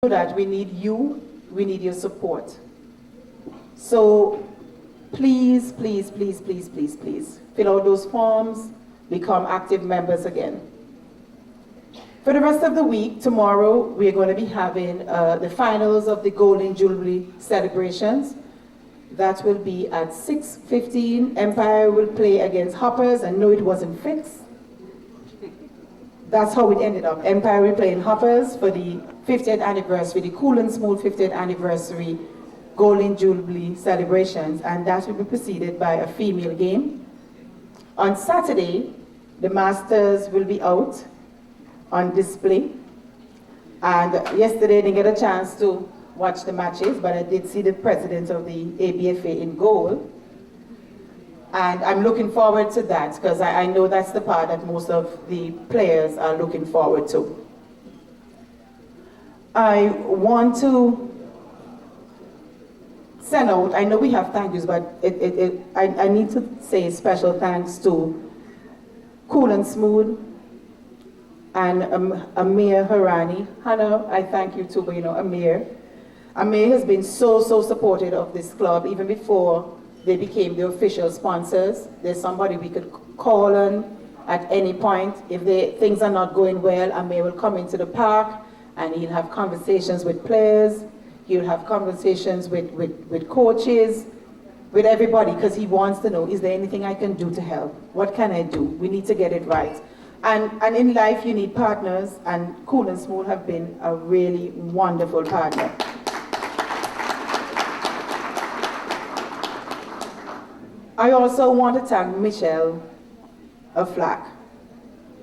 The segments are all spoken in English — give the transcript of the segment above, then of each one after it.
do that, we need you, we need your support. So please, please, please, please, please, please, fill out those forms, become active members again. For the rest of the week, tomorrow, we're going to be having the finals of the Golden Jubilee celebrations. That will be at 6:15. Empire will play against Hoppers, and no, it wasn't fixed. That's how it ended up. Empire will play in Hoppers for the 50th anniversary, the Cool and Smooth 50th anniversary Golden Jubilee celebrations, and that will be preceded by a female game. On Saturday, the Masters will be out on display. And yesterday I didn't get a chance to watch the matches, but I did see the president of the ABFA in goal. And I'm looking forward to that because I know that's the part that most of the players are looking forward to. I want to send out, I know we have thank yous, but I need to say special thanks to Cool and Smooth and Amir Harani. Hannah, I thank you too, but you know, Amir has been so supportive of this club even before they became the official sponsors. There's somebody we could call on at any point. If things are not going well, Amir will come into the park and he'll have conversations with players, he'll have conversations with coaches, with everybody, because he wants to know, is there anything I can do to help? What can I do? We need to get it right. And in life, you need partners, and Cool and Smooth have been a really wonderful partner. I also want to thank Michelle Aflac.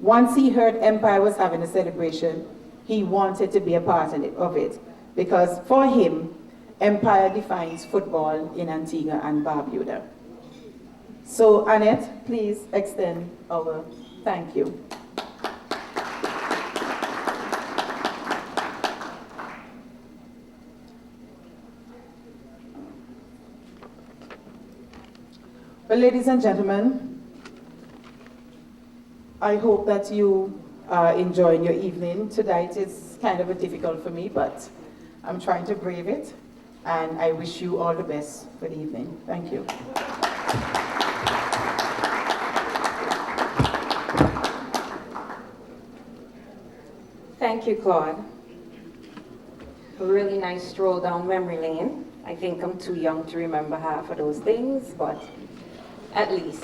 Once he heard Empire was having a celebration, he wanted to be a part of it, because for him, Empire defines football in Antigua and Barbuda. So Annette, please extend our thank you. Well, ladies and gentlemen, I hope that you are enjoying your evening. Tonight is kind of difficult for me, but I'm trying to brave it, and I wish you all the best for the evening. Thank you. Thank you, Claude. A really nice stroll down memory lane. I think I'm too young to remember half of those things, but at least.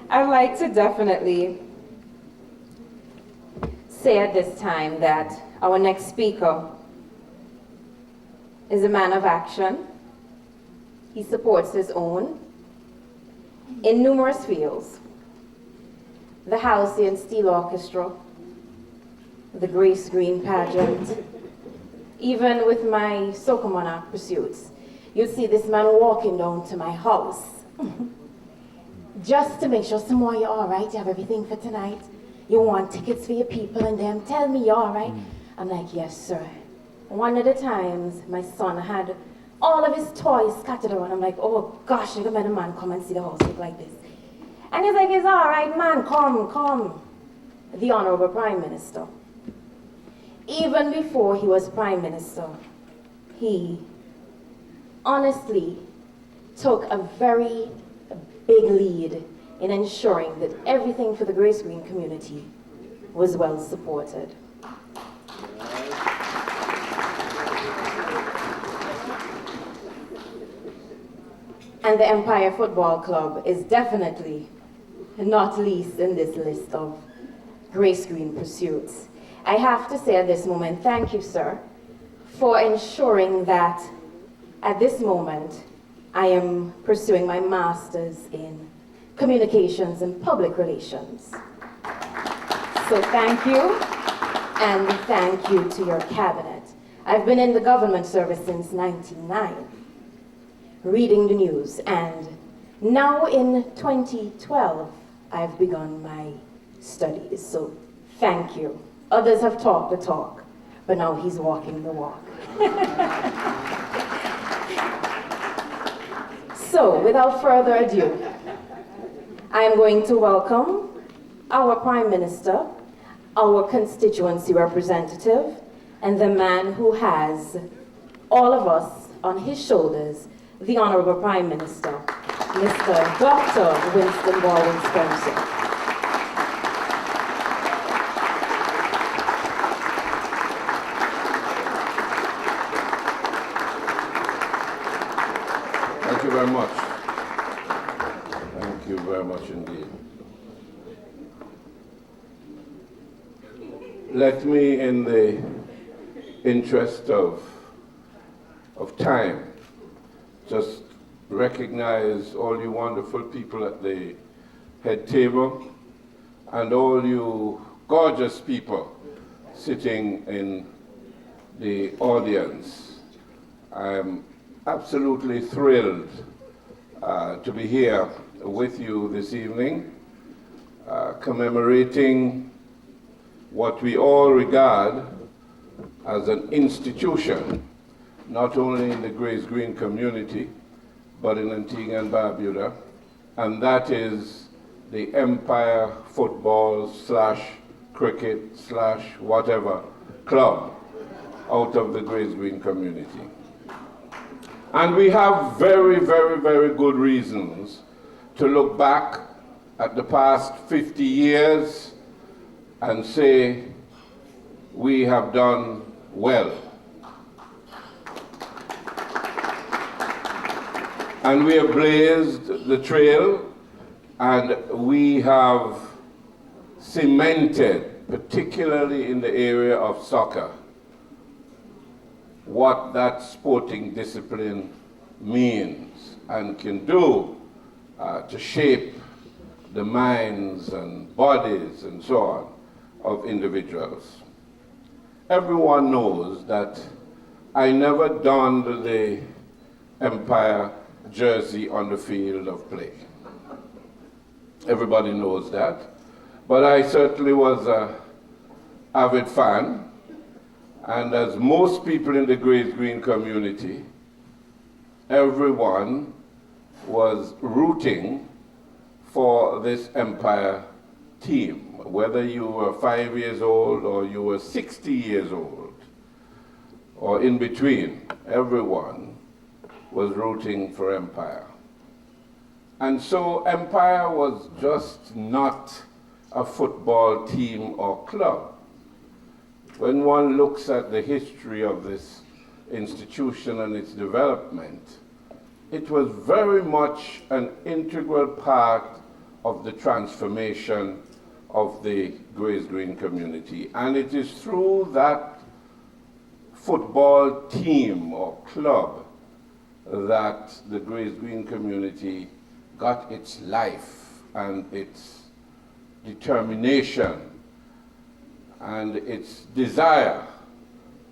I'd like to definitely say at this time that our next speaker is a man of action. He supports his own in numerous fields: the Halcyon Steel Orchestra, the Grace Green pageant, even with my Soca Monarch pursuits. You'll see this man walking down to my house just to make sure, some more, you're all right, you have everything for tonight, you want tickets for your people and them, tell me you're all right. I'm like, yes, sir. One of the times, my son had all of his toys scattered around. I'm like, oh gosh, you let a man come and see the house look like this. And he's like, it's all right, man, come. The Honorable Prime Minister. Even before he was Prime Minister, he honestly took a very big lead in ensuring that everything for the Grace Green community was well supported. And the Empire Football Club is definitely not least in this list of Grace Green pursuits. I have to say at this moment, thank you, sir, for ensuring that at this moment I am pursuing my master's in communications and public relations. So thank you, and thank you to your cabinet. I've been in the government service since 1999, reading the news, and now in 2012, I've begun my studies, so thank you. Others have talked the talk, but now he's walking the walk. So, without further ado, I am going to welcome our Prime Minister, our constituency representative, and the man who has all of us on his shoulders, the Honorable Prime Minister, Mr. Dr. Winston Baldwin Spencer. Thank you very much. Thank you very much indeed. Let me, in the interest of time, just recognize all you wonderful people at the head table and all you gorgeous people sitting in the audience. I'm absolutely thrilled to be here with you this evening, commemorating what we all regard as an institution, not only in the Grace Green community, but in Antigua and Barbuda, and that is the Empire Football / Cricket / whatever club out of the Grace Green community. And we have very, very, very good reasons to look back at the past 50 years and say we have done well. And we have blazed the trail, and we have cemented, particularly in the area of soccer, what that sporting discipline means and can do to shape the minds and bodies and so on of individuals. Everyone knows that I never donned the Empire jersey on the field of play. Everybody knows that. But I certainly was an avid fan, and as most people in the Grace Green community, everyone was rooting for this Empire team, whether you were 5 years old or you were 60 years old, or in between, everyone was rooting for Empire. And so Empire was just not a football team or club. When one looks at the history of this institution and its development, it was very much an integral part of the transformation of the Grace Green community. And it is through that football team or club that the Grace Green community got its life and its determination and its desire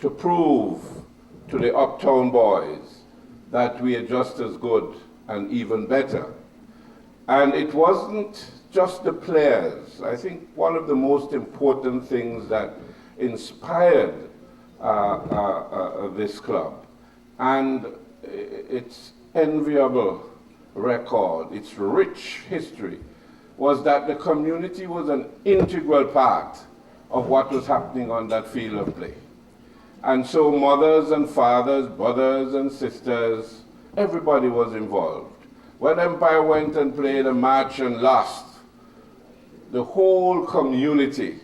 to prove to the uptown boys that we are just as good and even better. And it wasn't just the players. I think one of the most important things that inspired this club and its enviable record, its rich history, was that the community was an integral part of what was happening on that field of play. And so mothers and fathers, brothers and sisters, everybody was involved. When Empire went and played a match and lost, the whole community,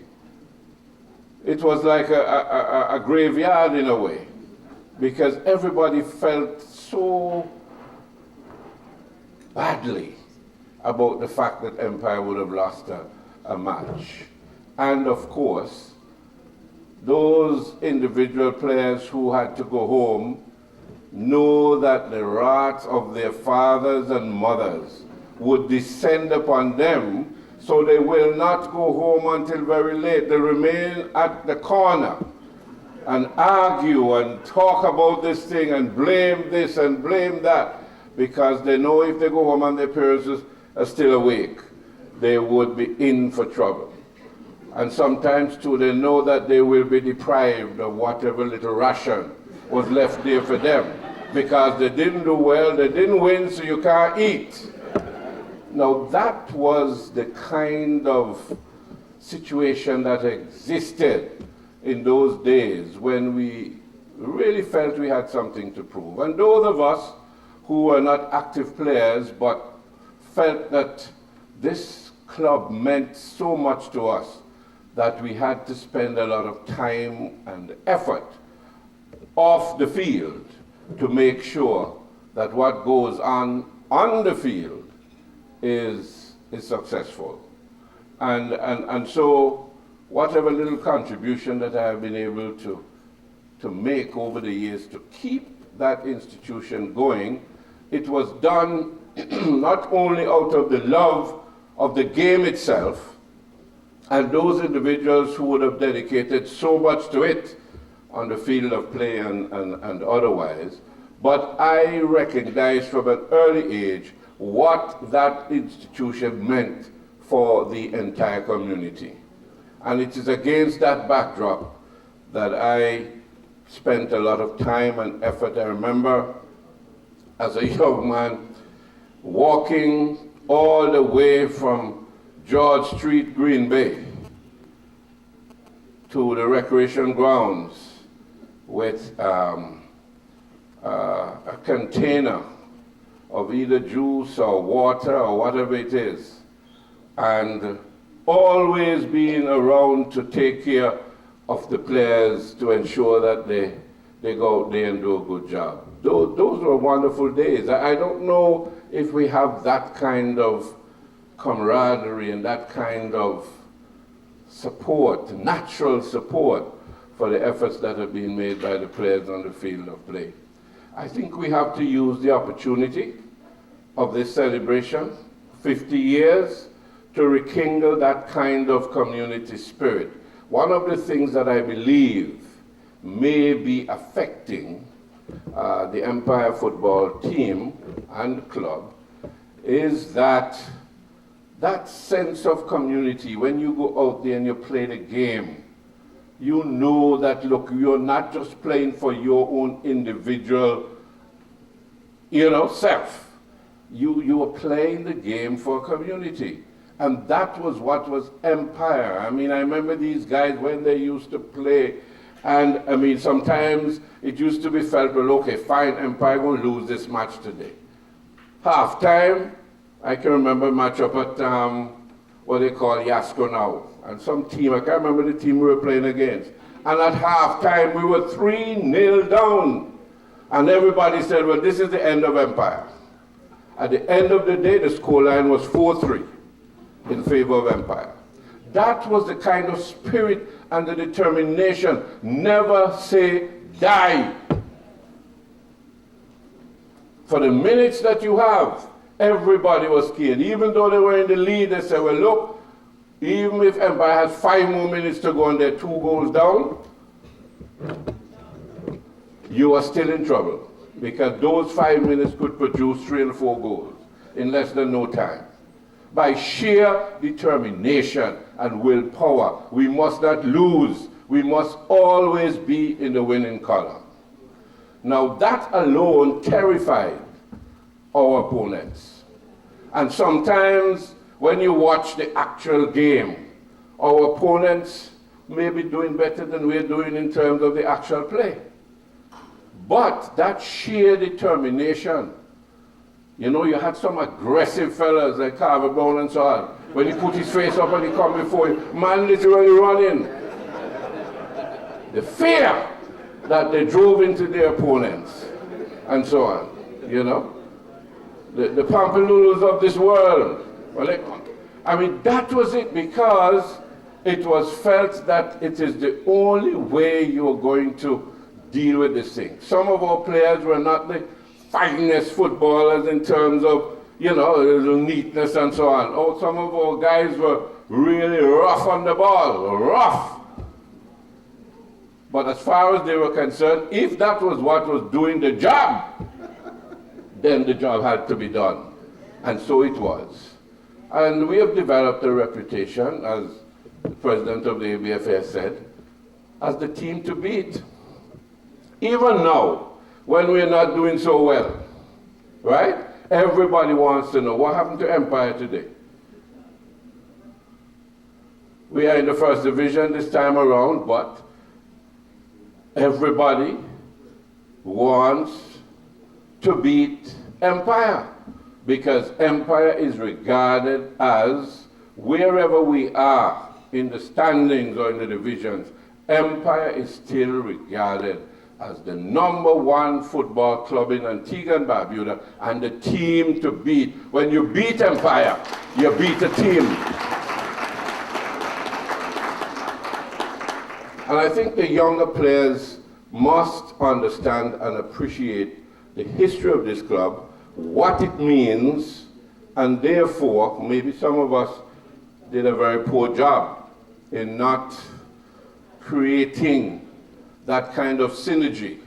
it was like a graveyard in a way, because everybody felt so badly about the fact that Empire would have lost a match. And of course, those individual players who had to go home know that the wrath of their fathers and mothers would descend upon them, so they will not go home until very late. They remain at the corner and argue and talk about this thing and blame this and blame that, because they know if they go home and their parents are still awake, they would be in for trouble. And sometimes too, they know that they will be deprived of whatever little ration was left there for them, because they didn't do well, they didn't win, so you can't eat. Now that was the kind of situation that existed in those days when we really felt we had something to prove. And those of us who were not active players but felt that this club meant so much to us that we had to spend a lot of time and effort off the field to make sure that what goes on the field is successful. And so whatever little contribution that I have been able to make over the years to keep that institution going, it was done not only out of the love of the game itself and those individuals who would have dedicated so much to it on the field of play and otherwise, but I recognized from an early age what that institution meant for the entire community. And it is against that backdrop that I spent a lot of time and effort. I remember as a young man walking all the way from George Street, Green Bay, to the recreation grounds with a container of either juice or water or whatever it is, and always being around to take care of the players to ensure that they go out there and do a good job. Those were wonderful days. I don't know if we have that kind of camaraderie and that kind of support, natural support for the efforts that have been made by the players on the field of play. I think we have to use the opportunity of this celebration, 50 years, to rekindle that kind of community spirit. One of the things that I believe may be affecting the Empire football team and club is that sense of community. When you go out there and you play the game, you know that, look, you're not just playing for your own individual, self. You are playing the game for a community. And that was what was Empire. I mean, I remember these guys when they used to play, and I mean, sometimes it used to be felt, well, okay, fine, Empire will lose this match today. Half time, I can remember a match up at what they call Yasco now, and some team, I can't remember the team we were playing against. And at half time, we were 3-0 down. And everybody said, well, this is the end of Empire. At the end of the day, the scoreline was 4-3 in favor of Empire. That was the kind of spirit and the determination. Never say die. For the minutes that you have, everybody was scared. Even though they were in the lead, they said, well, look, even if Empire has 5 more minutes to go and they're 2 goals down, you are still in trouble, because those 5 minutes could produce 3 and 4 goals in less than no time. By sheer determination and willpower, we must not lose. We must always be in the winning column. Now that alone terrified our opponents. And sometimes when you watch the actual game, our opponents may be doing better than we're doing in terms of the actual play. But that sheer determination, you had some aggressive fellas like Carver Brown and so on. When he put his face up and he come before you, man literally running. The fear that they drove into their opponents and so on, The Pampaloodles of this world. Well, that was it, because it was felt that it is the only way you're going to deal with this thing. Some of our players were not the finest footballers in terms of, the neatness and so on. Oh, some of our guys were really rough on the ball, rough. But as far as they were concerned, if that was what was doing the job, then the job had to be done. And so it was. And we have developed a reputation, as the president of the ABFA said, as the team to beat. Even now, when we're not doing so well, right? Everybody wants to know what happened to Empire today. We are in the first division this time around, but everybody wants to beat Empire because Empire is regarded as, wherever we are in the standings or in the divisions, Empire is still regarded as the #1 football club in Antigua and Barbuda and the team to beat. When you beat Empire, you beat a team. And I think the younger players must understand and appreciate the history of this club, what it means, and therefore, maybe some of us did a very poor job in not creating that kind of synergy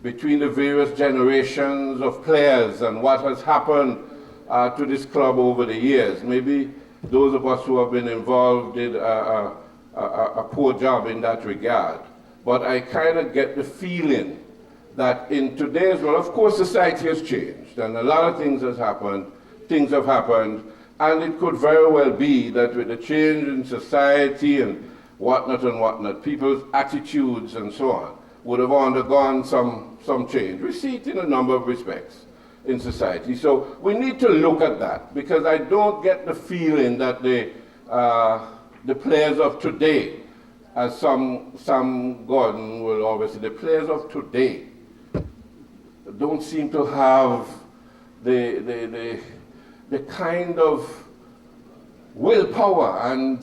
between the various generations of players and what has happened to this club over the years. Maybe those of us who have been involved did a poor job in that regard. But I kind of get the feeling that in today's world, of course society has changed and a lot of things have happened, and it could very well be that with the change in society and whatnot, people's attitudes and so on would have undergone some change. We see it in a number of respects in society. So we need to look at that, because I don't get the feeling that the players of today, as Sam Gordon will always say, the players of today don't seem to have the kind of willpower and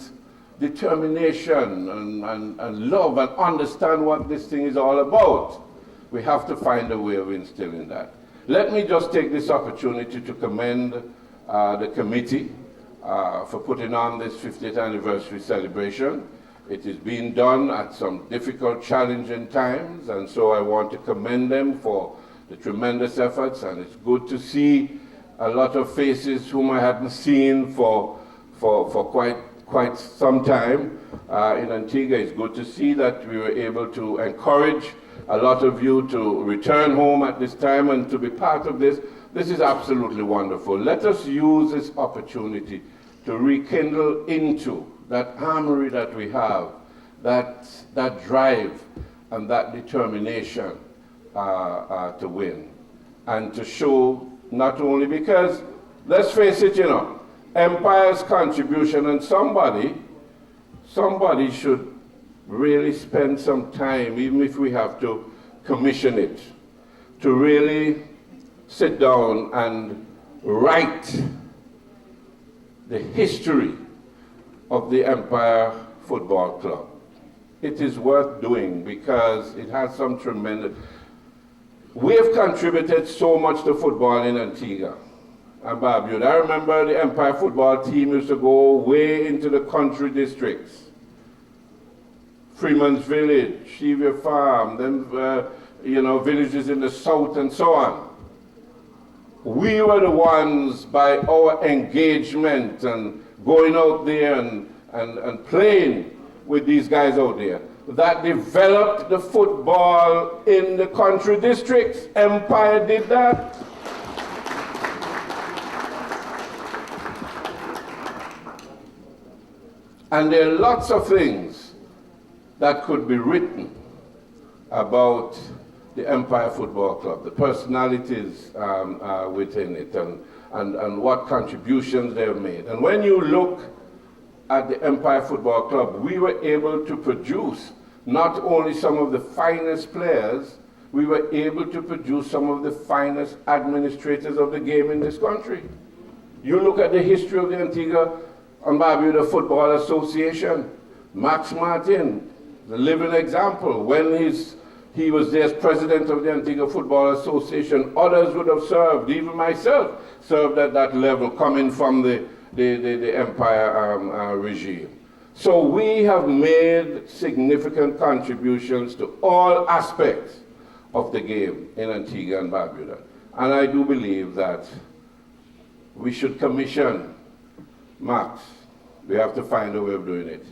determination and love and understand what this thing is all about. We have to find a way of instilling that. Let me just take this opportunity to commend the committee for putting on this 50th anniversary celebration. It is being done at some difficult, challenging times, and so I want to commend them for the tremendous efforts, and it's good to see a lot of faces whom I hadn't seen for quite some time in Antigua. It's good to see that we were able to encourage a lot of you to return home at this time and to be part of this. This is absolutely wonderful. Let us use this opportunity to rekindle into that armory that we have, that drive and that determination to win, and to show not only because, let's face it, Empire's contribution, and somebody should really spend some time, even if we have to commission it, to really sit down and write the history of the Empire Football Club. It is worth doing because it has some tremendous... We have contributed so much to football in Antigua and Barbuda. I remember the Empire football team used to go way into the country districts. Freeman's Village, Shevia Farm, then villages in the south and so on. We were the ones, by our engagement and going out there and playing with these guys out there, that developed the football in the country districts. Empire did that. And there are lots of things that could be written about the Empire Football Club, the personalities within it, and what contributions they have made. And when you look at the Empire Football Club, we were able to produce not only some of the finest players, we were able to produce some of the finest administrators of the game in this country. You look at the history of the Antigua and Barbuda Football Association. Max Martin, the living example. When he was there as president of the Antigua Football Association, others would have served, even myself served at that level, coming from the Empire regime. So we have made significant contributions to all aspects of the game in Antigua and Barbuda. And I do believe that we should commission Max. We have to find a way of doing it.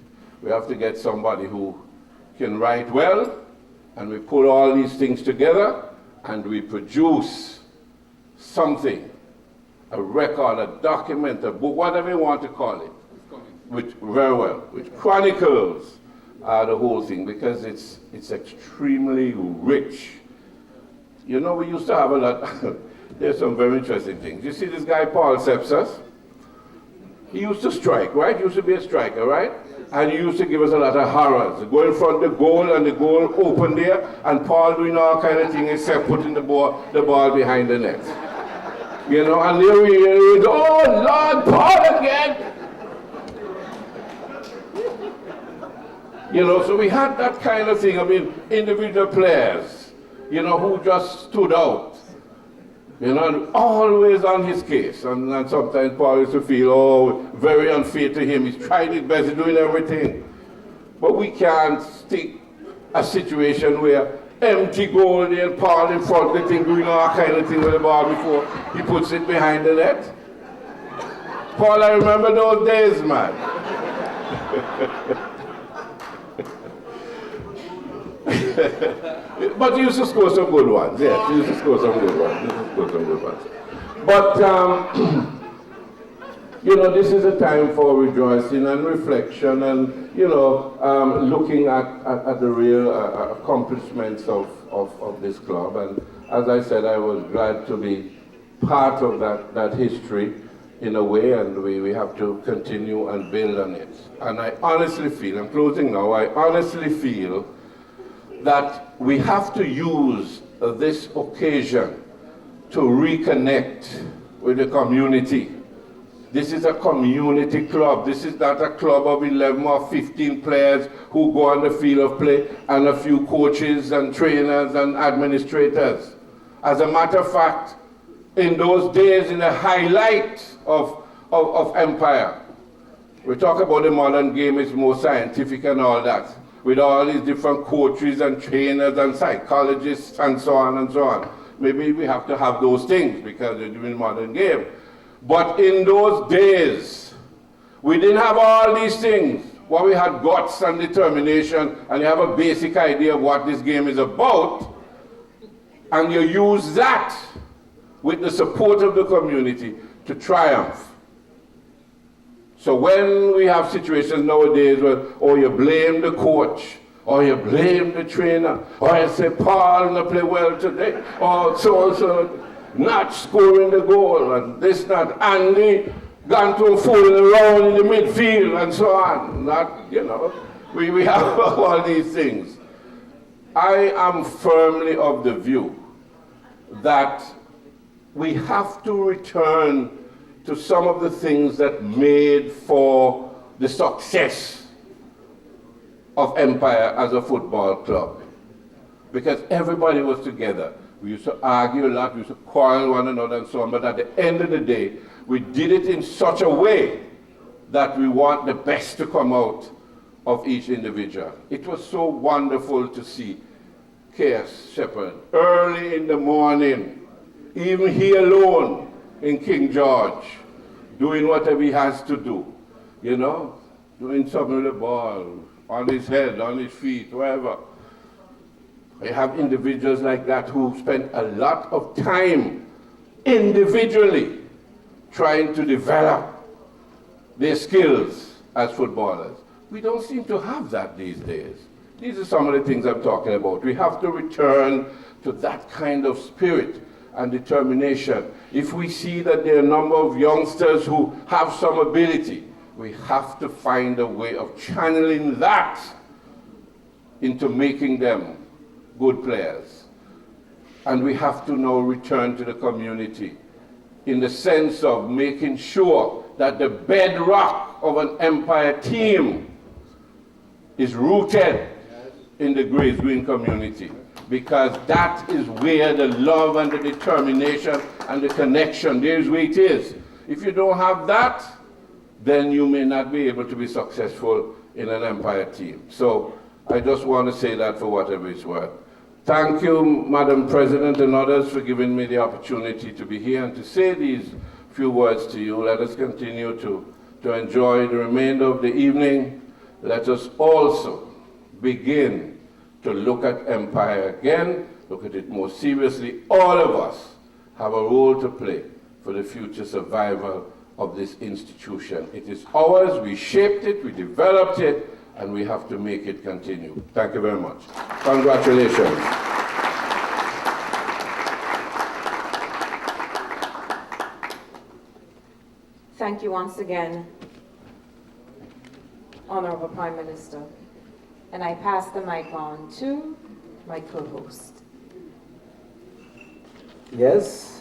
We have to get somebody who can write well, and we put all these things together, and we produce something, a record, a document, a book, whatever you want to call it. which very well, which chronicles the whole thing, because it's extremely rich. You know, we used to have a lot, there's some very interesting things. You see this guy, Paul Sepsis? He used to strike, right? He used to be a striker, right? And he used to give us a lot of horrors. Go in front of the goal, and the goal open there, and Paul doing all kind of things except putting the ball behind the net. You know, and there we go, oh Lord, Paul again! You know, so we had that kind of thing. I mean, individual players, you know, who just stood out. You know, and always on his case. And sometimes Paul used to feel, oh, very unfair to him. He's tried his best, he's doing everything. But we can't stick a situation where empty goal and Paul in front of the thing, doing all kind of thing with the ball before he puts it behind the net. Paul, I remember those days, man. But he used to score some good ones, yes. He used to score some good ones. But, you know, this is a time for rejoicing and reflection and, you know, looking at the real accomplishments of this club. And as I said, I was glad to be part of that history in a way, and we have to continue and build on it. And I honestly feel, I'm closing now, I honestly feel that we have to use this occasion to reconnect with the community. This is a community club. This is not a club of 11 or 15 players who go on the field of play and a few coaches and trainers and administrators. As a matter of fact, in those days, in the highlight of Empire, we talk about the modern game is more scientific and all that, with all these different coaches and trainers and psychologists and so on and so on. Maybe we have to have those things because we're doing modern game. But in those days, we didn't have all these things. Well, we had guts and determination, and you have a basic idea of what this game is about, and you use that with the support of the community to triumph. So when we have situations nowadays where, oh, you blame the coach, or you blame the trainer, or you say, Paul not play well today, or so not scoring the goal, and this, not Andy gone to fooling around in the midfield, and so on. Not, you know, we have all these things. I am firmly of the view that we have to return to some of the things that made for the success of Empire as a football club. Because everybody was together. We used to argue a lot, we used to quarrel one another and so on, but at the end of the day, we did it in such a way that we want the best to come out of each individual. It was so wonderful to see Case Shepherd early in the morning, even he alone in King George, doing whatever he has to do, you know, doing something with the ball, on his head, on his feet, wherever. We have individuals like that who spend a lot of time individually trying to develop their skills as footballers. We don't seem to have that these days. These are some of the things I'm talking about. We have to return to that kind of spirit and determination. If we see that there are a number of youngsters who have some ability, we have to find a way of channeling that into making them good players. And we have to now return to the community in the sense of making sure that the bedrock of an Empire team is rooted in the Grace Green community, because that is where the love and the determination and the connection, there's where it is. If you don't have that, then you may not be able to be successful in an Empire team. So I just want to say that for whatever it's worth. Thank you, Madam President and others, for giving me the opportunity to be here and to say these few words to you. Let us continue to enjoy the remainder of the evening. Let us also begin to look at Empire again, look at it more seriously. All of us have a role to play for the future survival of this institution. It is ours, we shaped it, we developed it, and we have to make it continue. Thank you very much. Congratulations. Thank you once again, Honorable Prime Minister. And I pass the mic on to my co-host. Yes,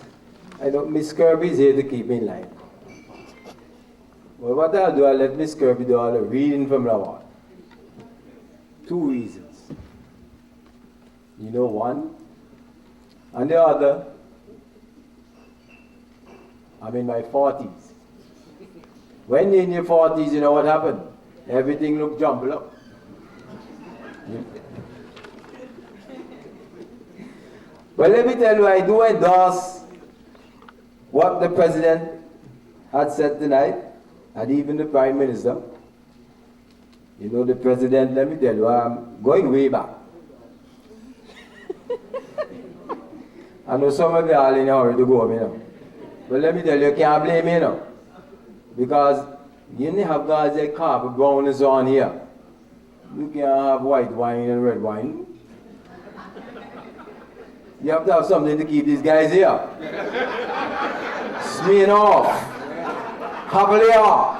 I know Miss Kirby is here to keep me in line. Well, what I'll do, I'll let Miss Kirby do all the reading from now on. 2 reasons. You know one, and the other, I'm in my 40s. When you're in your 40s, you know what happened? Everything looked jumbled up. Well, let me tell you, I do endorse what the President had said tonight, and even the Prime Minister. You know, the President, let me tell you, I'm going way back. I know some of you are in a hurry to go, you know. But let me tell you, you can't blame me, you know. Because you didn't have guys like carpet brown and so on here. You can't have white wine and red wine. You have to have something to keep these guys here. Smearing off. Happily off.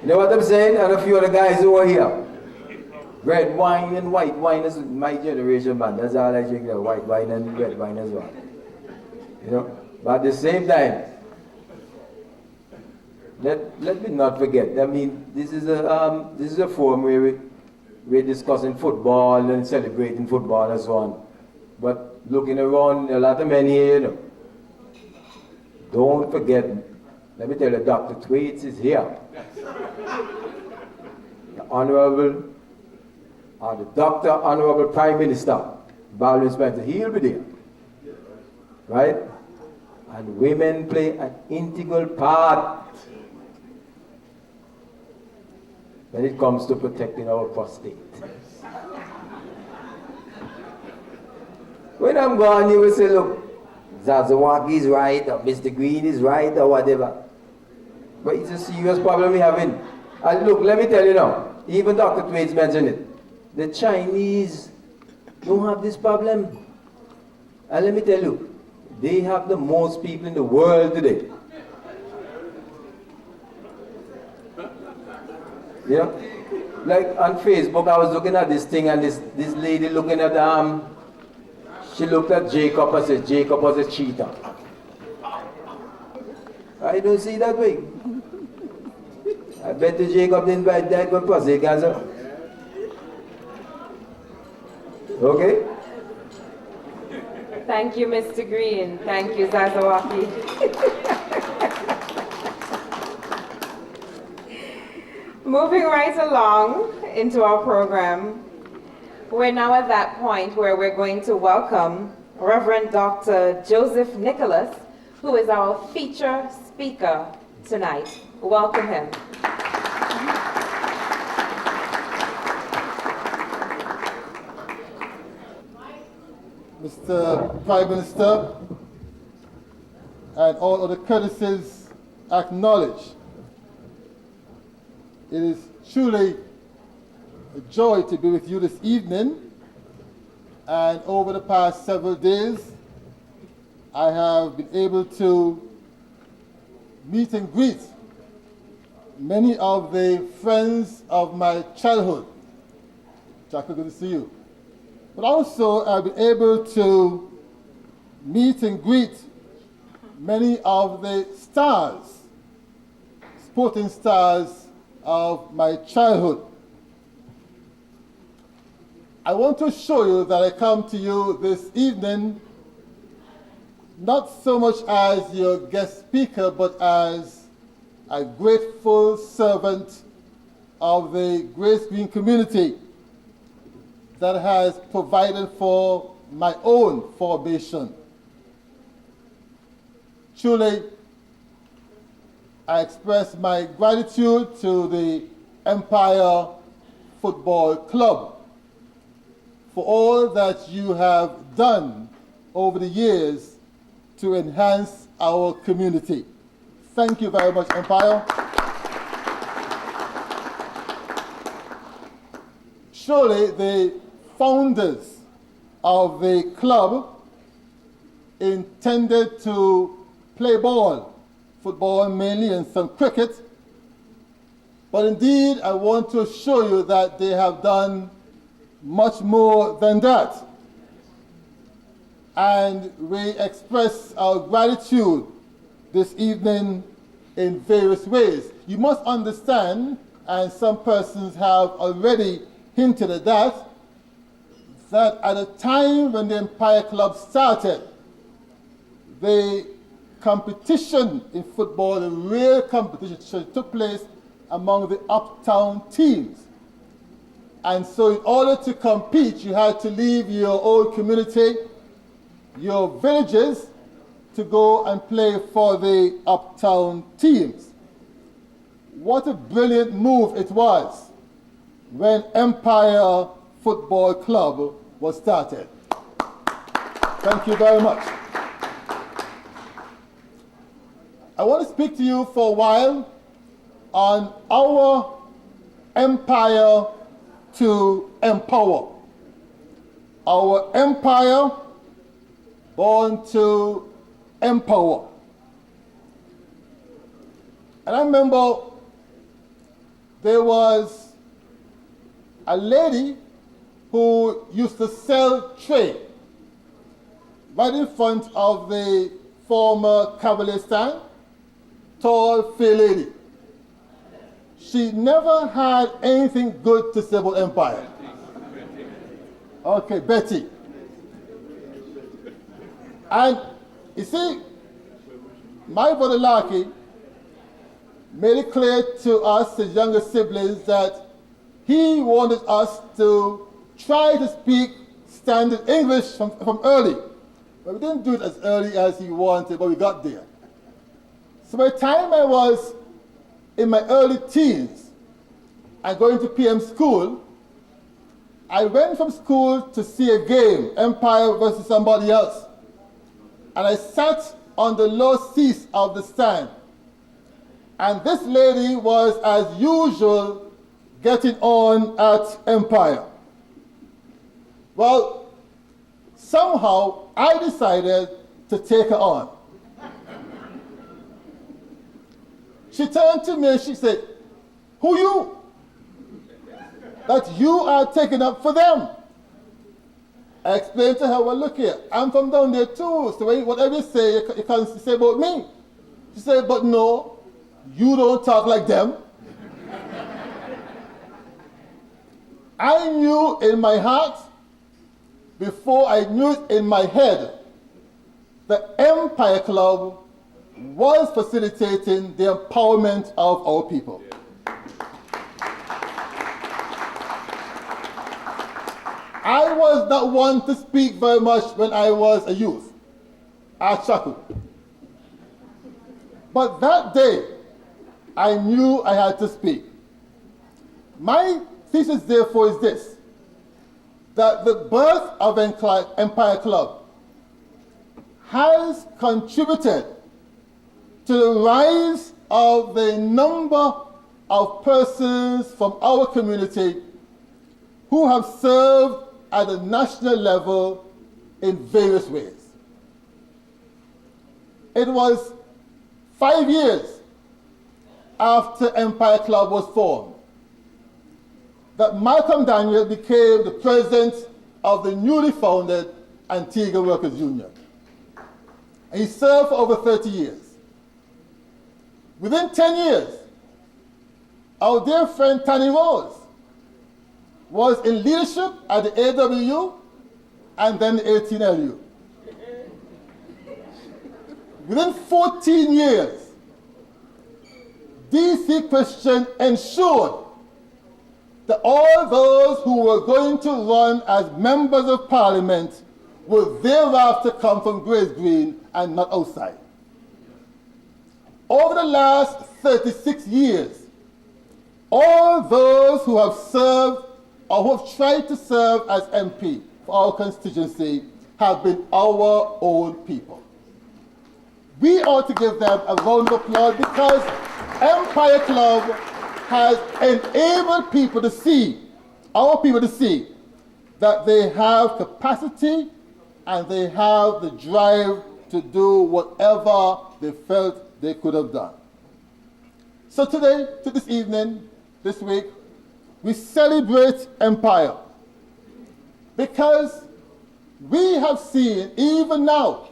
You know what I'm saying? And a few of the guys over here. Red wine and white wine is my generation, man. That's all I drink, white wine and red wine as well. You know? But at the same time, let me not forget. I mean, this is a forum where we're discussing football and celebrating football and so on. But looking around, a lot of men here, you know. Don't forget, let me tell you, Dr. Thwaites is here. The Honorable, the Dr. Honorable Prime Minister, Baldwin Spencer, he'll be there. Right? And women play an integral part when it comes to protecting our prostate. When I'm gone, you will say, look, Zazawaki is right, or Mr. Green is right, or whatever. But it's a serious problem we're having. And look, let me tell you now, even Dr. Thwaites mentioned it. The Chinese don't have this problem. And let me tell you, they have the most people in the world today. Yeah? Like on Facebook, I was looking at this thing, and this lady looking at, she looked at Jacob and said Jacob was a cheater. I don't see that way. I bet you Jacob didn't buy that good pussy, Gaza. Okay? Thank you, Mr. Green. Thank you, Zazawaki. Moving right along into our program, we're now at that point where we're going to welcome Reverend Dr. Joseph Nicholas, who is our feature speaker tonight. Welcome him. Mr. Prime Minister, and all other courtesies acknowledged. It is truly a joy to be with you this evening, and over the past several days I have been able to meet and greet many of the friends of my childhood. Jackie, good to see you. But also I've been able to meet and greet many of the stars, sporting stars of my childhood. I want to show you that I come to you this evening not so much as your guest speaker, but as a grateful servant of the Grace Green community that has provided for my own formation. Truly, I express my gratitude to the Empire Football Club for all that you have done over the years to enhance our community. Thank you very much, Empire. Surely the founders of the club intended to play ball, football mainly, and some cricket. But indeed, I want to assure you that they have done much more than that. And we express our gratitude this evening in various ways. You must understand, and some persons have already hinted at that at a time when the Empire Club started, the competition in football, the real competition, took place among the uptown teams. And so in order to compete, you had to leave your old community, your villages, to go and play for the uptown teams. What a brilliant move it was when Empire Football Club was started. Thank you very much. I want to speak to you for a while on our empire to empower. Our empire born to empower. And I remember there was a lady who used to sell tray right in front of the former Cavalier stand, tall, fair lady. She never had anything good to say about Empire. Okay, Betty. And you see, my brother Larky made it clear to us as younger siblings that he wanted us to try to speak standard English from early. But we didn't do it as early as he wanted, but we got there. So by the time I was in my early teens and going to PM school, I went from school to see a game, Empire versus somebody else. And I sat on the low seats of the stand. And this lady was, as usual, getting on at Empire. Well, somehow I decided to take her on. She turned to me and she said, "Who you? That you are taking up for them?" I explained to her, "Well, look here, I'm from down there too, so whatever you say, you can't say about me." She said, "But no, you don't talk like them." I knew in my heart, before I knew it in my head, the Empire Club was facilitating the empowerment of our people. I was not one to speak very much when I was a youth at Shaku. But that day, I knew I had to speak. My thesis, therefore, is this: that the birth of Empire Club has contributed to the rise of the number of persons from our community who have served at the national level in various ways. It was 5 years after Empire Club was formed that Malcolm Daniel became the president of the newly founded Antigua Workers Union. And he served for over 30 years. Within 10 years, our dear friend Tanny Rose was in leadership at the AWU and then the 18LU. Within 14 years, DC Christian ensured that all those who were going to run as members of parliament would thereafter come from Grace Green and not outside. Over the last 36 years, all those who have served or who have tried to serve as MP for our constituency have been our own people. We ought to give them a round of applause because Empire Club has enabled people to see, our people to see, that they have capacity and they have the drive to do whatever they felt they could have done. So today, to this evening, this week, we celebrate Empire because we have seen, even now,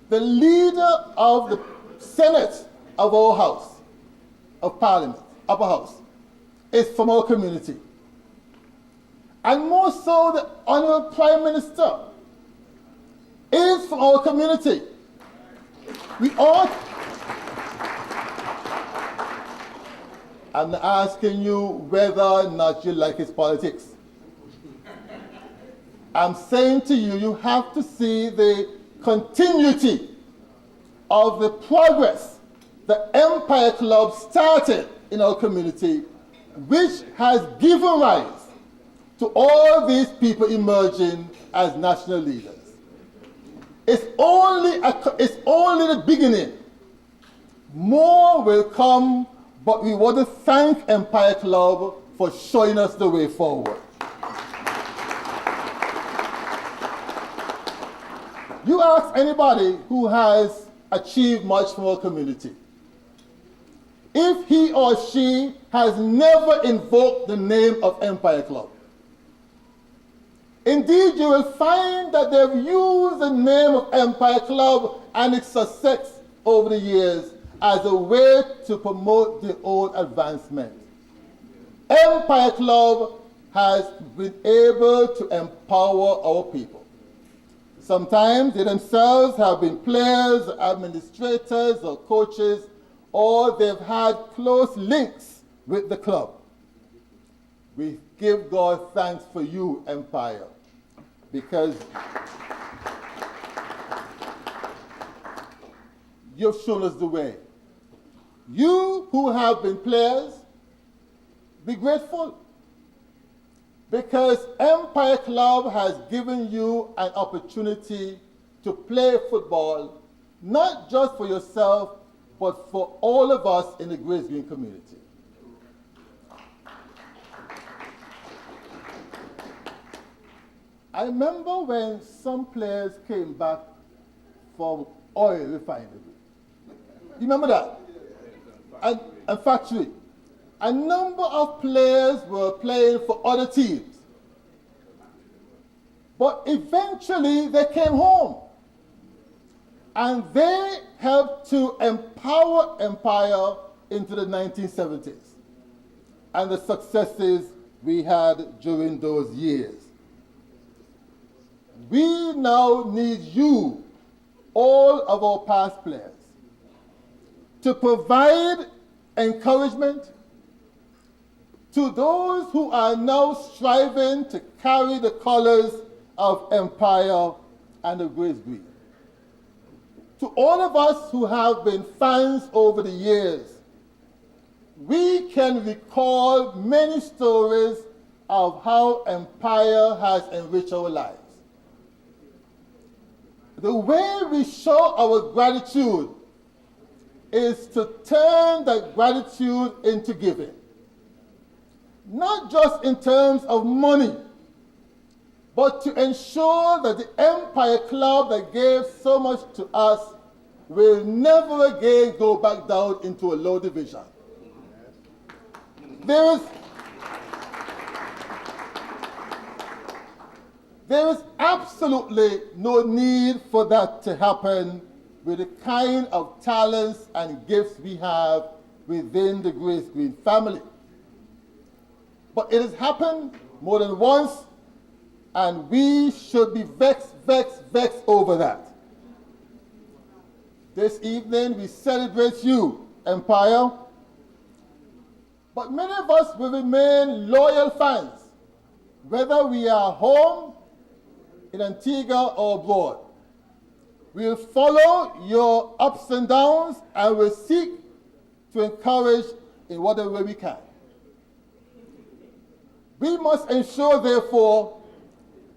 the leader of the Senate of our House, of Parliament, Upper House, is from our community. And more so, the Honorable Prime Minister is from our community. We ought. I'm asking you whether or not you like his politics. I'm saying to you, you have to see the continuity of the progress the Empire Club started in our community, which has given rise to all these people emerging as national leaders. It's only the beginning. More will come, but we want to thank Empire Club for showing us the way forward. You ask anybody who has achieved much from our community, if he or she has never invoked the name of Empire Club. Indeed, you will find that they've used the name of Empire Club and its success over the years as a way to promote their own advancement. Empire Club has been able to empower our people. Sometimes they themselves have been players, administrators, or coaches, or they've had close links with the club. We give God thanks for you, Empire, because you've shown us the way. You who have been players, be grateful, because Empire Club has given you an opportunity to play football, not just for yourself, but for all of us in the Grace Green community. I remember when some players came back from oil refinery. You remember that? And factory. A number of players were playing for other teams. But eventually they came home. And they helped to empower Empire into the 1970s and the successes we had during those years. We now need you, all of our past players, to provide encouragement to those who are now striving to carry the colors of Empire and the Grace Green. To all of us who have been fans over the years, we can recall many stories of how Empire has enriched our lives. The way we show our gratitude is to turn that gratitude into giving. Not just in terms of money, but to ensure that the Empire Club that gave so much to us will never again go back down into a low division. There is absolutely no need for that to happen with the kind of talents and gifts we have within the Grace Green family. But it has happened more than once, and we should be vexed over that. This evening we celebrate you, Empire, but many of us will remain loyal fans, whether we are home, in Antigua or abroad. We'll follow your ups and downs and will seek to encourage in whatever way we can. We must ensure, therefore,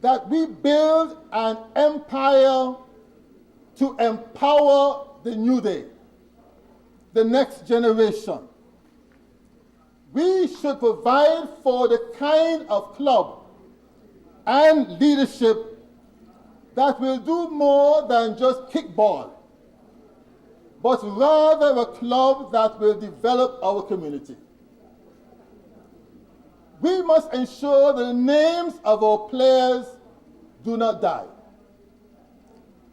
that we build an empire to empower the new day, the next generation. We should provide for the kind of club and leadership that will do more than just kick ball, but rather a club that will develop our community. We must ensure that the names of our players do not die.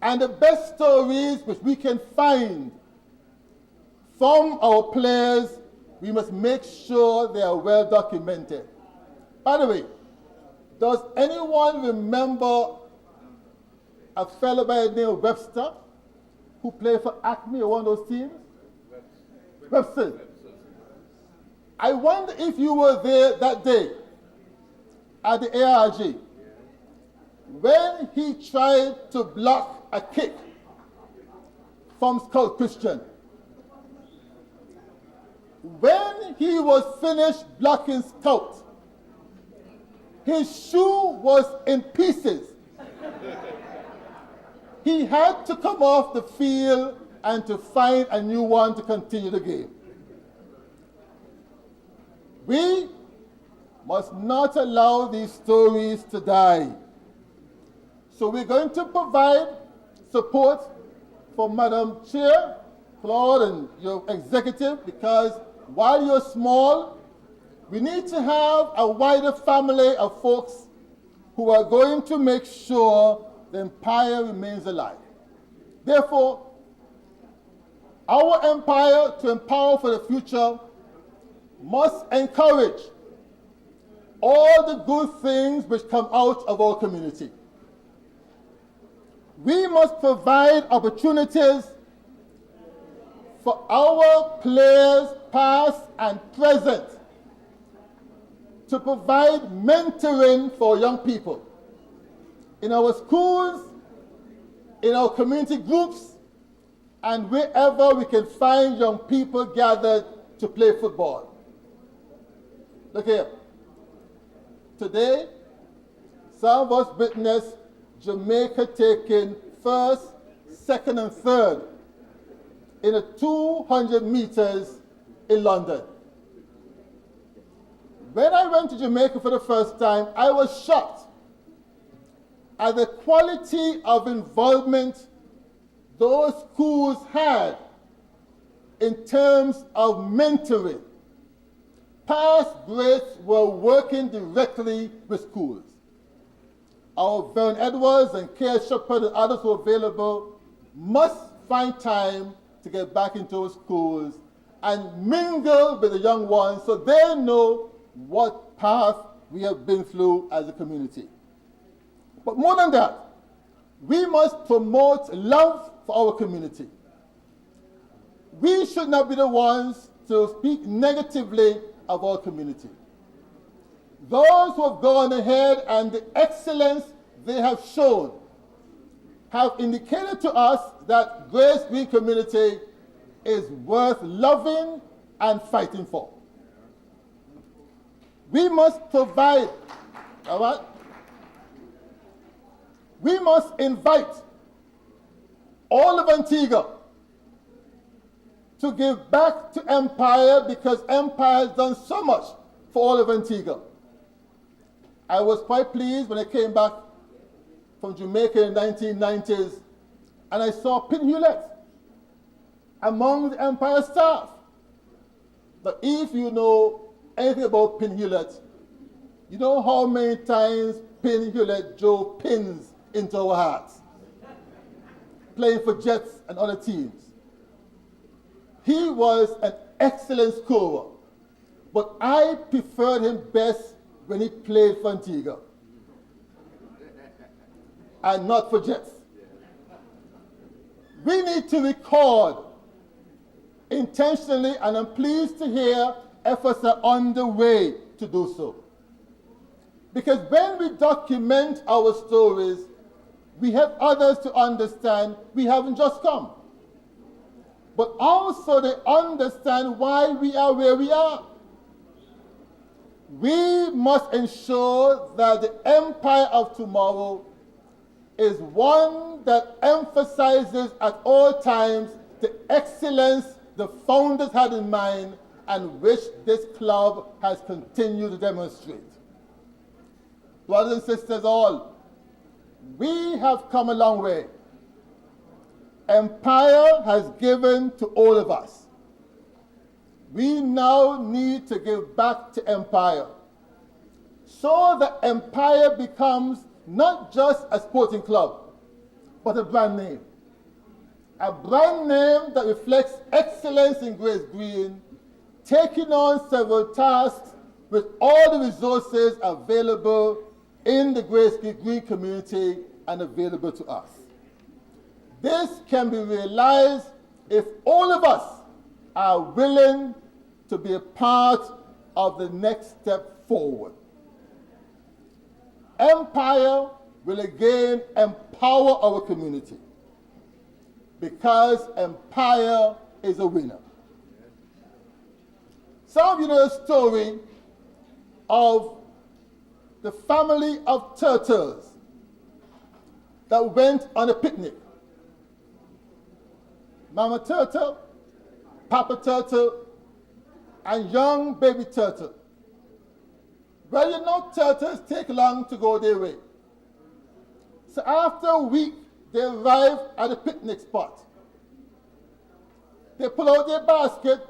And the best stories which we can find from our players, we must make sure they are well documented. By the way, does anyone remember a fellow by the name of Webster who played for Acme or one of those teams? Webster. I wonder if you were there that day at the ARG when he tried to block a kick from Scout Christian. When he was finished blocking Scout, his shoe was in pieces. He had to come off the field and to find a new one to continue the game. We must not allow these stories to die. So we're going to provide support for Madam Chair, Claude, and your executive, because while you're small, we need to have a wider family of folks who are going to make sure the empire remains alive. Therefore, our empire to empower for the future must encourage all the good things which come out of our community. We must provide opportunities for our players, past and present, to provide mentoring for young people in our schools, in our community groups, and wherever we can find young people gathered to play football. Look here. Today, some of us witnessed Jamaica taking first, second, and third in a 200 meters in London. When I went to Jamaica for the first time, I was shocked at the quality of involvement those schools had in terms of mentoring. Past greats were working directly with schools. Our Vern Edwards and K. Shepard and others who are available must find time to get back into our schools and mingle with the young ones so they know what path we have been through as a community. But more than that, we must promote love for our community. We should not be the ones to speak negatively of our community. Those who have gone ahead and the excellence they have shown have indicated to us that Grace Green community is worth loving and fighting for. We must provide, all right? We must invite all of Antigua to give back to Empire because Empire has done so much for all of Antigua. I was quite pleased when I came back from Jamaica in the 1990s and I saw Pin Hewlett among the Empire staff. But if you know anything about Pin Hewlett, you know how many times Pin Hewlett drove pins into our hearts, playing for Jets and other teams. He was an excellent scorer, but I preferred him best when he played for Antigua and not for Jets. We need to record intentionally, and I'm pleased to hear efforts are underway to do so. Because when we document our stories, we help others to understand we haven't just come, but also they understand why we are where we are. We must ensure that the empire of tomorrow is one that emphasizes at all times the excellence the founders had in mind and which this club has continued to demonstrate. Brothers and sisters all, we have come a long way. Empire has given to all of us. We now need to give back to Empire so that Empire becomes not just a sporting club, but a brand name. A brand name that reflects excellence in Grace Green, taking on several tasks with all the resources available in the Grace Green community and available to us. This can be realized if all of us are willing to be a part of the next step forward. Empire will again empower our community because Empire is a winner. Some of you know the story of the family of turtles that went on a picnic. Mama turtle, Papa turtle, and young baby turtle. Well, you know, turtles take long to go their way. So after a week, they arrive at a picnic spot. They pull out their basket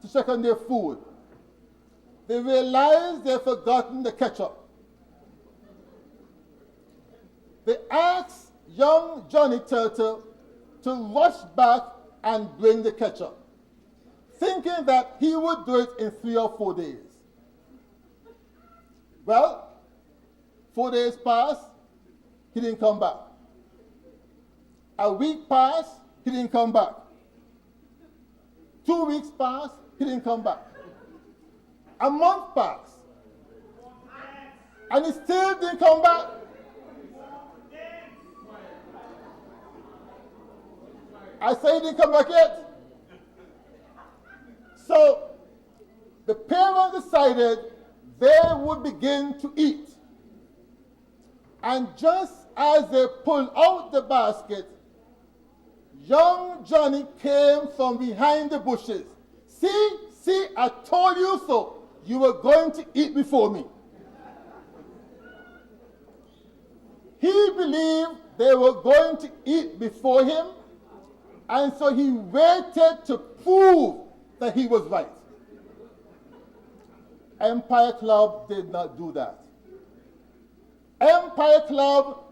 to check on their food. They realize they've forgotten the ketchup. They ask young Johnny Turtle to rush back and bring the ketchup, thinking that he would do it in 3 or 4 days. Well, 4 days passed, he didn't come back. A week passed, he didn't come back. 2 weeks passed, he didn't come back. A month passed, and he still didn't come back. I say he didn't come back yet. So the parents decided they would begin to eat. And just as they pulled out the basket, young Johnny came from behind the bushes. See, I told you so. You were going to eat before me. He believed they were going to eat before him, and so he waited to prove that he was right. Empire Club did not do that. Empire Club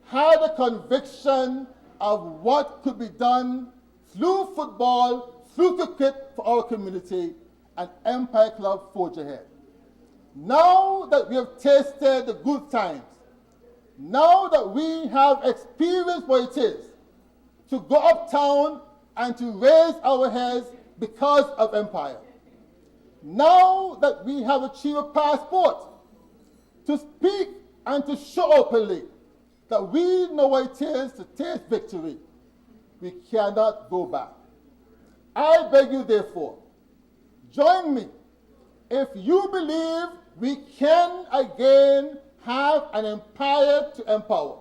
had a conviction of what could be done through football, through cricket for our community, and Empire Club forged ahead. Now that we have tasted the good times, now that we have experienced what it is to go uptown and to raise our heads because of Empire, now that we have achieved a passport to speak and to show openly that we know what it is to taste victory, we cannot go back. I beg you, therefore, join me if you believe we can again have an empire to empower.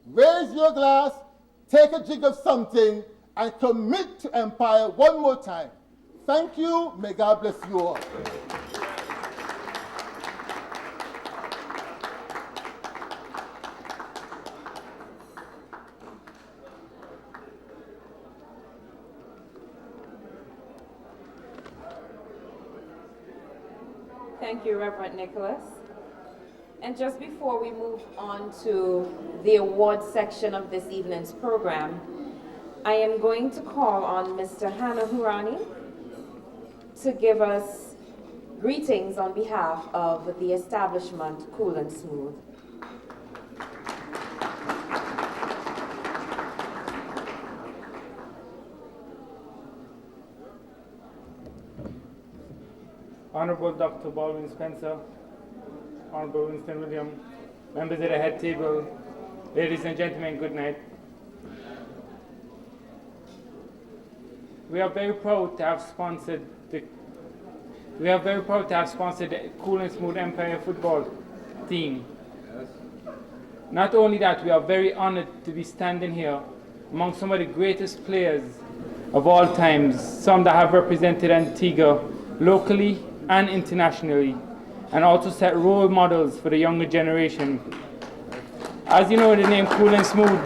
Raise your glass, take a drink of something, and commit to Empire one more time. Thank you. May God bless you all. Thank you, Reverend Nicholas. And just before we move on to the award section of this evening's program, I am going to call on Mr. Hannah Hurani to give us greetings on behalf of the establishment Cool and Smooth. Honorable Dr. Baldwin Spencer, Honorable Winston William, members of the head table, ladies and gentlemen, good night. We are very proud to have sponsored the Cool and Smooth Empire football team. Not only that, we are very honored to be standing here among some of the greatest players of all times, some that have represented Antigua locally and internationally, and also set role models for the younger generation. As you know, the name Cool and Smooth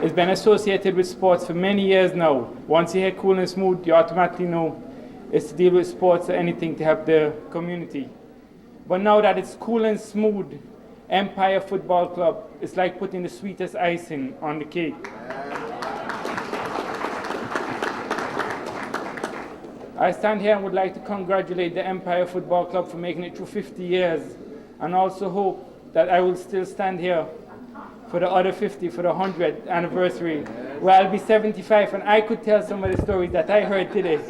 has been associated with sports for many years now. Once you hear Cool and Smooth, you automatically know it's to deal with sports or anything to help the community. But now that it's Cool and Smooth Empire Football Club, it's like putting the sweetest icing on the cake. I stand here and would like to congratulate the Empire Football Club for making it through 50 years, and also hope that I will still stand here for the other 50, for the 100th anniversary, where I'll be 75 and I could tell some of the stories that I heard today.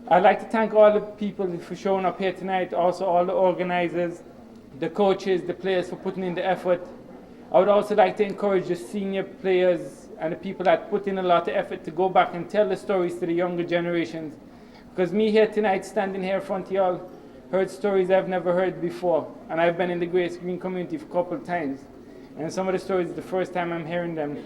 I'd like to thank all the people for showing up here tonight, also all the organizers, the coaches, the players for putting in the effort. I would also like to encourage the senior players and the people that put in a lot of effort to go back and tell the stories to the younger generations. Because me here tonight, standing here in front of y'all, heard stories I've never heard before. And I've been in the Grace Green community for a couple of times. And some of the stories is the first time I'm hearing them.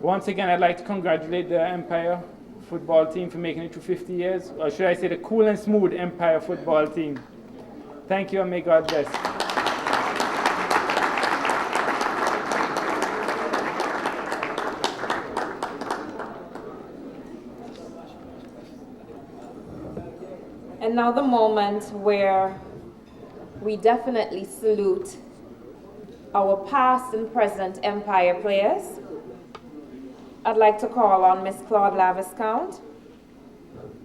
Once again, I'd like to congratulate the Empire football team for making it through 50 years. Or should I say the Cool and Smooth Empire football team. Thank you and may God bless. And now the moment where we definitely salute our past and present Empire players. I'd like to call on Miss Claude Laviscount,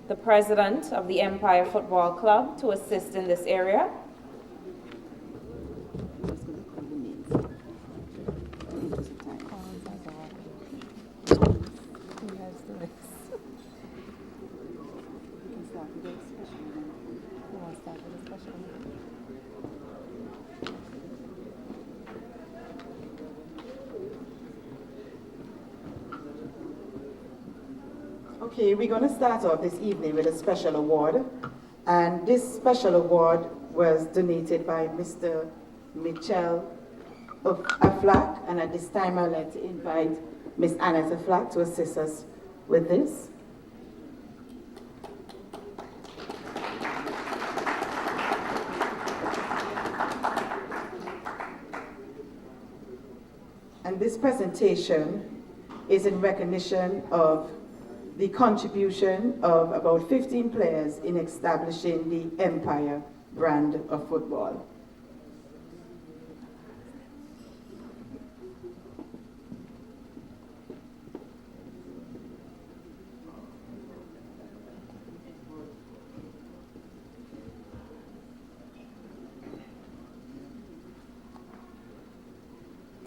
the president of the Empire Football Club, to assist in this area. Okay, we're going to start off this evening with a special award. And this special award was donated by Mr. Mitchell Aflac. And at this time, I'd like to invite Miss Annette Aflac to assist us with this. And this presentation is in recognition of the contribution of about 15 players in establishing the Empire brand of football.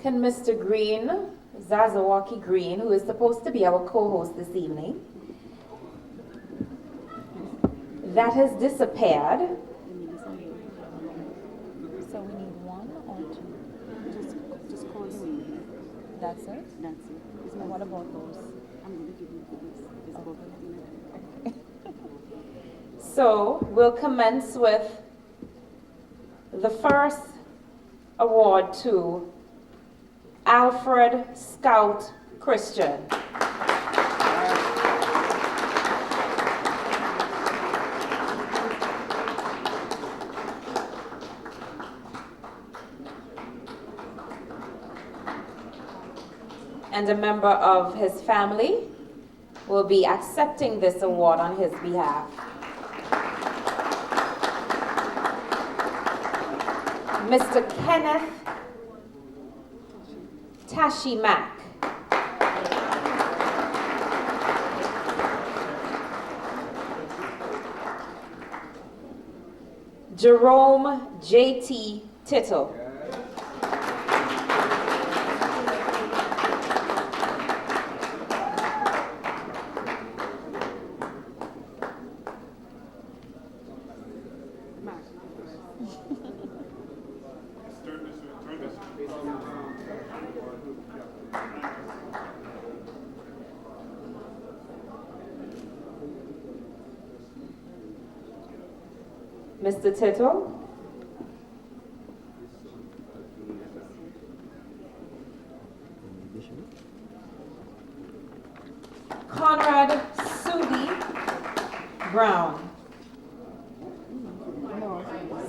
Can Mr. Green, Zazawaki Green, who is supposed to be our co-host this evening, that has disappeared. So we need one or two? Just call the name. That's it? That's it. And what about those? I'm going to give you this. Okay. So we'll commence with the first award to Alfred Scout Christian. And a member of his family will be accepting this award on his behalf. Mr. Kenneth Tashi Mack. Jerome J.T. Tittle. Mr. Tittle,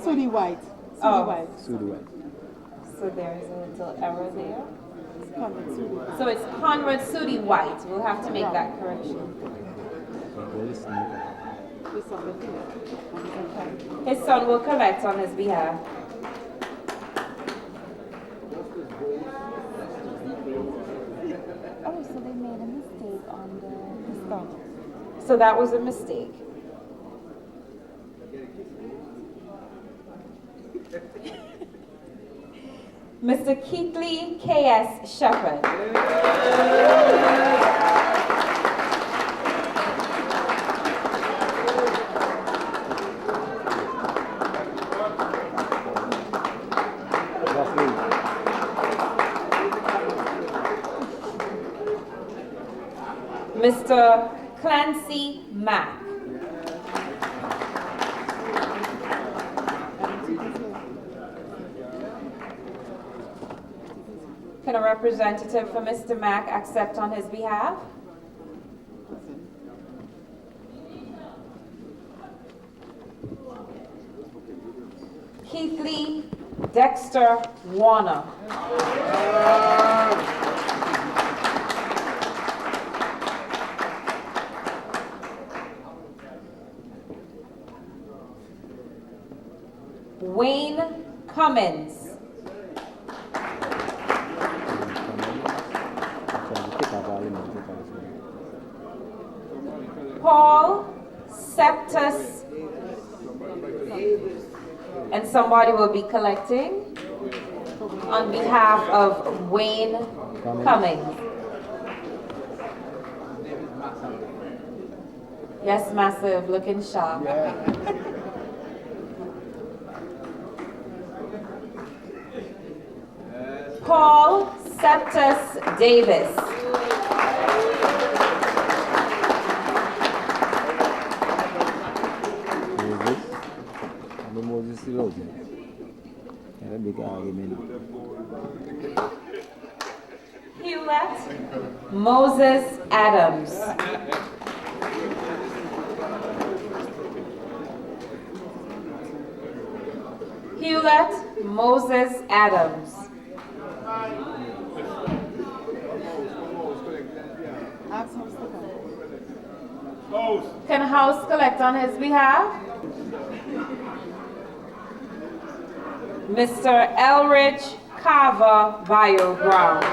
Sudi White. Oh. Sudi White. So there is a little error there. Conrad Sudi White. So it's Conrad Sudi White. We'll have to make that correction. His son will collect on his behalf. Oh, so they made a mistake on the start. So that was a mistake. Mr. Keithley K.S. Shepherd. Mr. Clancy Mack. Can a representative for Mr. Mack accept on his behalf? Keithley Dexter Warner. Wayne Cummins. Paul Septus, and somebody will be collecting on behalf of Wayne Cummings. Yes, massive, looking sharp. Paul Septus Davis. Hewlett Moses Adams. Hewlett Moses Adams. Can House collect on his behalf? Mr. Elridge Carver Bio Brown.